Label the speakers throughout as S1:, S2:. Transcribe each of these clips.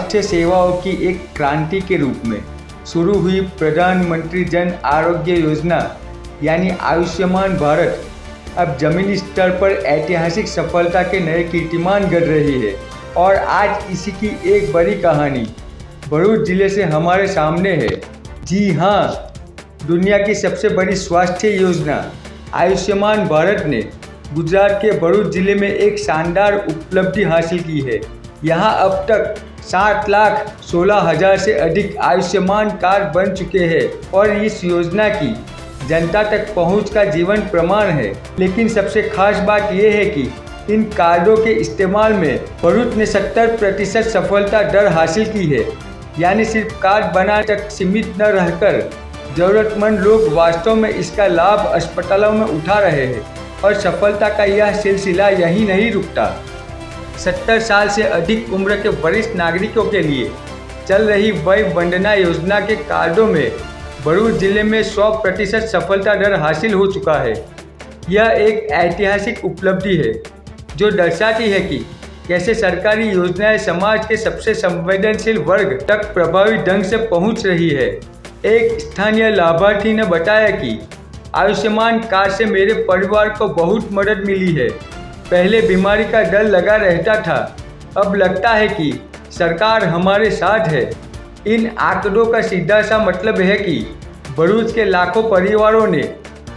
S1: स्वास्थ्य सेवाओं की एक क्रांति के रूप में शुरू हुई प्रधानमंत्री जन आरोग्य योजना यानी आयुष्मान भारत अब जमीनी स्तर पर ऐतिहासिक सफलता के नए कीर्तिमान गढ़ रही है। और आज इसी की एक बड़ी कहानी भरूच जिले से हमारे सामने है। जी हाँ, दुनिया की सबसे बड़ी स्वास्थ्य योजना आयुष्मान भारत ने गुजरात के भरूच जिले में एक शानदार उपलब्धि हासिल की है। यहाँ अब तक 7,16,000 से अधिक आयुष्मान कार्ड बन चुके हैं और इस योजना की जनता तक पहुँच का जीवन प्रमाण है। लेकिन सबसे खास बात यह है कि इन कार्डों के इस्तेमाल में भरूच ने 70% सफलता दर हासिल की है। यानी सिर्फ कार्ड बनाने तक सीमित न रहकर ज़रूरतमंद लोग वास्तव में इसका लाभ अस्पतालों में उठा रहे हैं। और सफलता का यह सिलसिला यहीं नहीं रुकता। 70 साल से अधिक उम्र के वरिष्ठ नागरिकों के लिए चल रही वय वंदना योजना के कार्डों में भरूच जिले में 100% सफलता दर हासिल हो चुका है। यह एक ऐतिहासिक उपलब्धि है जो दर्शाती है कि कैसे सरकारी योजनाएं समाज के सबसे संवेदनशील वर्ग तक प्रभावी ढंग से पहुंच रही है। एक स्थानीय लाभार्थी ने बताया कि आयुष्मान कार्ड से मेरे परिवार को बहुत मदद मिली है। पहले बीमारी का डर लगा रहता था, अब लगता है कि सरकार हमारे साथ है। इन आंकड़ों का सीधा सा मतलब है कि भरूच के लाखों परिवारों ने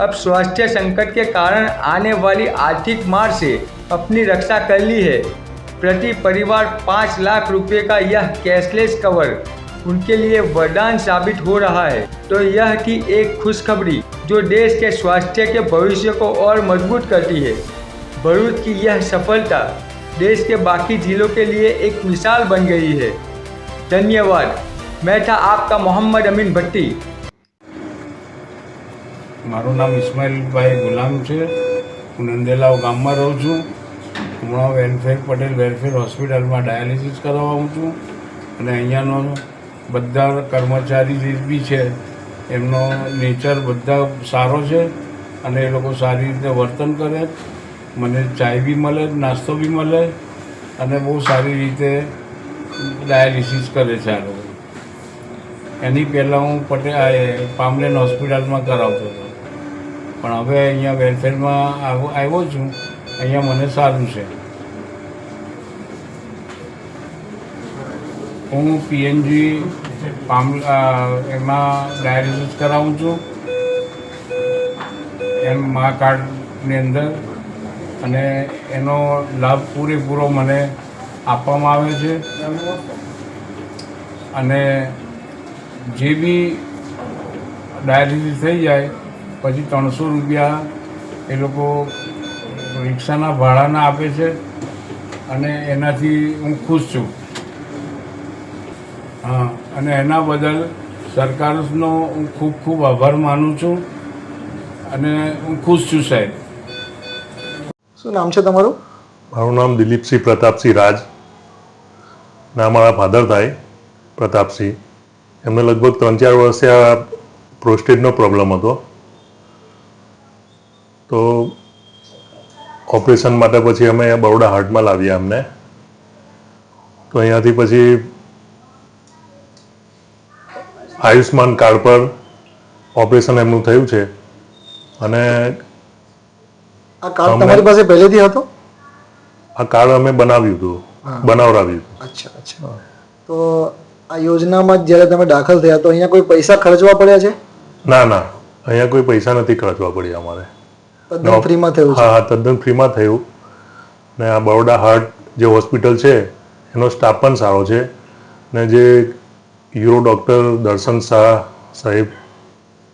S1: अब स्वास्थ्य संकट के कारण आने वाली आर्थिक मार से अपनी रक्षा कर ली है। प्रति परिवार 5 लाख रुपए का यह कैशलेस कवर उनके लिए वरदान साबित हो रहा है। तो यह थी एक खुशखबरी जो देश के स्वास्थ्य के भविष्य को और मजबूत करती है। भरूच की यह सफलता देश के बाकी जिलों के लिए एक मिसाल बन गई है। धन्यवाद। मैं था आपका मोहम्मद अमीन भट्टी।
S2: મારું નામ ઇસ્માઇલભાઈ ગુલામ છે। હું નંદેલાવ ગામમાં રહું છું। હમણાં પટેલ વેલફેર હોસ્પિટલમાં ડાયાલિસિસ કરાવવા આવું છું અને અહીંયાનો બધા કર્મચારી જે બી છે એમનો નેચર બધા સારો છે અને એ લોકો સારી રીતે વર્તન કરે। મને ચાય બી મળે, નાસ્તો બી મળે અને બહુ સારી રીતે ડાયાલિસિસ કરે છે આ લોકો। એની પહેલાં હું પામલેન હોસ્પિટલમાં કરાવતો હતો પણ હવે અહીંયા વેલફેરમાં આવ્યો છું। અહીંયા મને સારું છે। હું પીએનજી એમાં ડાયાલિસિસ કરાવું છું એમ મા કાર્ડની અંદર અને એનો લાભ પૂરેપૂરો મને આપવામાં આવે છે અને જે બી ડાયાલિસિસ થઈ જાય પછી 300 રૂપિયા એ લોકો રિક્ષાના ભાડાના આપે છે અને એનાથી હું ખુશ છું। હા, અને એના બદલ સરકારનો હું ખૂબ ખૂબ આભાર માનું છું અને હું ખુશ છું સાહેબ।
S3: શું નામ છે તમારું?
S4: મારું નામ દિલીપસિંહ પ્રતાપસિંહ રાજ ને અમારા ફાધર થાય પ્રતાપસિંહ। એમને લગભગ 3-4 વર્ષથી આ પ્રોસ્ટેટનો પ્રોબ્લેમ હતો તો ઓપરેશન માટે પછી અમે બરોડા હાર્ટમાં લાવ્યા અમને। તો અહીંયાથી પછી આયુષ્માન કાર્ડ પર ઓપરેશન એમનું થયું છે અને
S3: આ કાર્ડ તમારી પાસે પહેલેથી હતો?
S4: આ કાર્ડ અમે બનાવ્યું હતું, બનાવરાવ્યું હતું।
S3: અચ્છા અચ્છા। તો આ યોજનામાં જ્યારે તમે દાખલ થયા તો અહીંયા કોઈ પૈસા ખર્ચવા પડ્યા છે?
S4: ના ના, અહીંયા કોઈ પૈસા નથી ખર્ચવા પડ્યા અમારે।
S3: તદ્દન ફ્રીમાં થયું છે?
S4: હા હા, તદ્દન ફ્રીમાં થયું ને આ બરોડા હાર્ટ જે હોસ્પિટલ છે એનો સ્ટાફ પણ સારો છે ને જે યુરો ડૉક્ટર દર્શન શાહ સાહેબ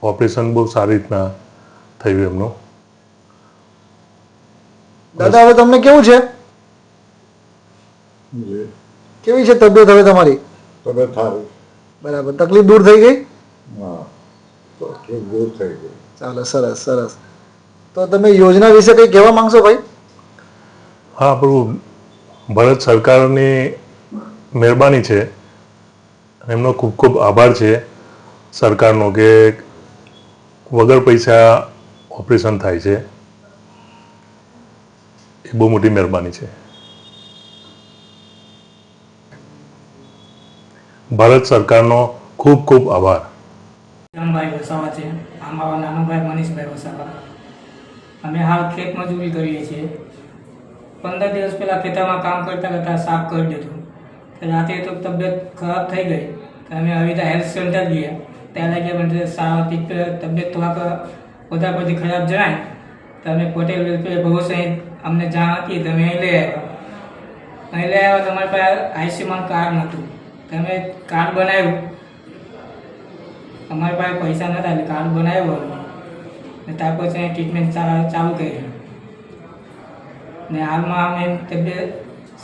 S4: ઓપરેશન બહુ સારી રીતના થયું એમનું।
S3: દાદા હવે તમને કેવું છે? કેવી છે તબિયત હવે તમારી?
S5: તબિયત સારી।
S3: બરાબર, તકલીફ દૂર થઈ ગઈ?
S5: હા, તકલીફ દૂર થઈ ગઈ।
S3: ચાલો, સરસ સરસ। તો તમે યોજના વિશે કંઈ કહેવા માંગશો ભાઈ?
S4: હા, આપણું ભારત સરકારની મહેરબાની છે, એમનો ખૂબ ખૂબ આભાર છે સરકારનો કે વગર પૈસા ઓપરેશન થાય છે, એ બહુ મોટી મહેરબાની છે। ભારત સરકારનો ખૂબ ખૂબ આભાર.
S6: રામભાઈ વસાવા છે, આ મારા નાનો ભાઈ મનીષભાઈ વસાવા. અમે હાલ ખેત મજૂરી કરીએ છીએ. 15 દિવસ પહેલાં ખેતરમાં કામ કરતાં કરતાં સાફ કરી દીધું. રાતે તો તબિયત ખરાબ થઈ ગઈ તો અમે હવેદા હેલ્થ સેન્ટર ગયા. ત્યાં લાગ્યા પણ સારા તબિયત થોડાક વધારે પડતી ખરાબ જણાય તો અમે પટેલ વેલફેર ભરોસે અમને જાણ હતી તો અમે અહીં લઈ આવ્યા. અહીં લઈ આવ્યા તો અમારી પાસે આયુષ્યમાન કાર્ડ નહોતું. તો અમે કાર્ડ બનાવ્યું. અમારી પાસે પૈસા નહોતા એટલે કાર્ડ બનાવ્યું અને ત્યાર પછી ટ્રીટમેન્ટ ચાલુ કરી. ને હાલમાં અમે તબિયત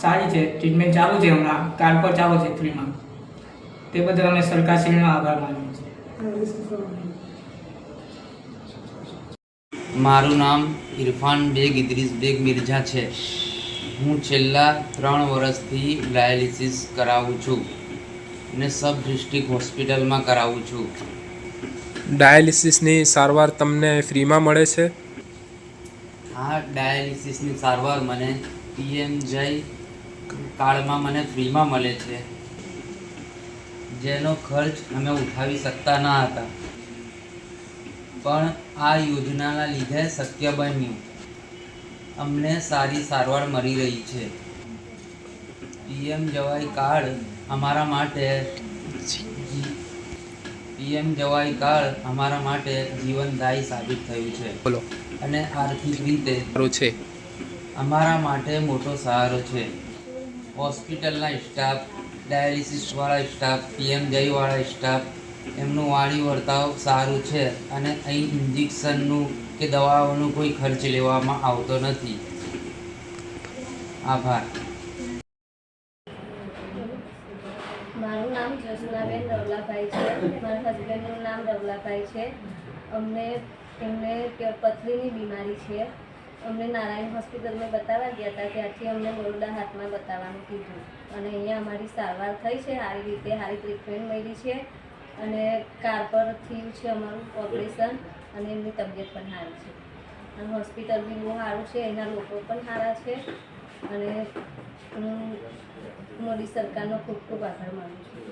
S6: સારી છે, ટ્રીટમેન્ટ ચાલુ છે, હમણાં કાર્ડ પર ચાલુ છે ફ્રીમાં. તે બદલ અમે સરકારશ્રીનો આભાર માનીએ છીએ.
S7: મારું નામ ઇરફાન બેગ ઇદ્રીસ બેગ મિર્ઝા છે. હું છેલ્લા 3 વર્ષથી ડાયાલિસિસ કરાવું છું ને સબ ડિસ્ટ્રિક્ટ હોસ્પિટલમાં કરાવું છું.
S8: ડાયાલિસિસની સારવાર તમને ફ્રીમાં મળે છે?
S7: આ ડાયાલિસિસની સારવાર મને PM જય કાર્ડમાં મને ફ્રીમાં મળે છે, જેનો ખર્ચ અમે ઉઠાવી શકતા ન હતા, પણ આ યોજનાના લીધે શક્ય બન્યું. અમને સારી સારવાર મળી રહી છે. PM જવાય કાર્ડ અમારા માટે જીવનદાયી સાબિત થયું છે.
S8: બોલો.
S7: અને આર્થિક રીતે
S8: છે
S7: અમારા માટે મોટો સહારો છે. હોસ્પિટલના સ્ટાફ, ડાયાલિસિસવાળા સ્ટાફ, PM જયવાળા સ્ટાફ, એમનું વાણી વર્તાવ સારું છે અને અહીં ઇન્જેક્શનનું કે દવાઓનો કોઈ ખર્ચ લેવામાં આવતો નથી. આભાર.
S9: મારું નામ જસનાબેન રવલાભાઈ છે. મારા હસબન્ડનું નામ રવલાભાઈ છે. એમને પથરીની બીમારી છે. અમને નારાયણ હોસ્પિટલમાં બતાવવા ગયા હતા, ત્યાંથી અમને બરોડા હાથમાં બતાવવાનું કીધું અને અહીંયા અમારી સારવાર થઈ છે. સારી રીતે સારી ટ્રીટમેન્ટ મળી છે અને કાર પર થયું છે અમારું ઓપરેશન અને એમની તબિયત પણ સારી છે અને હોસ્પિટલ બી બહુ સારું છે. એના લોકો પણ સારા છે અને હું મોદી સરકારનો ખૂબ ખૂબ આભાર માનું છું.